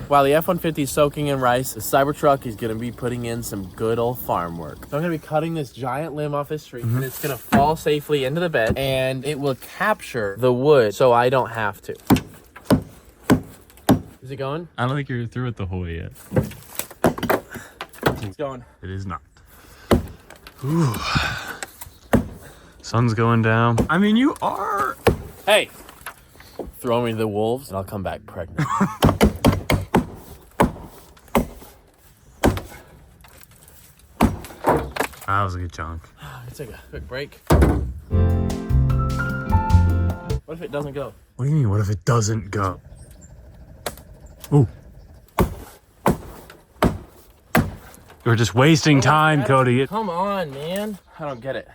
While the F-150 is soaking in rice, the Cybertruck is gonna be putting in some good old farm work. So I'm gonna be cutting this giant limb off this tree, and it's gonna fall safely into the bed, and it will capture the wood so I don't have to. Is it going? I don't think you're through with the hole yet. It's going. It is not. Ooh. Sun's going down. I mean, you are. Hey! Throw me to the wolves, and I'll come back pregnant. That was a good chunk. Let's take a quick break. What if it doesn't go? What do you mean, what if it doesn't go? Ooh. You're just wasting time, Cody. Come on, man. I don't get it.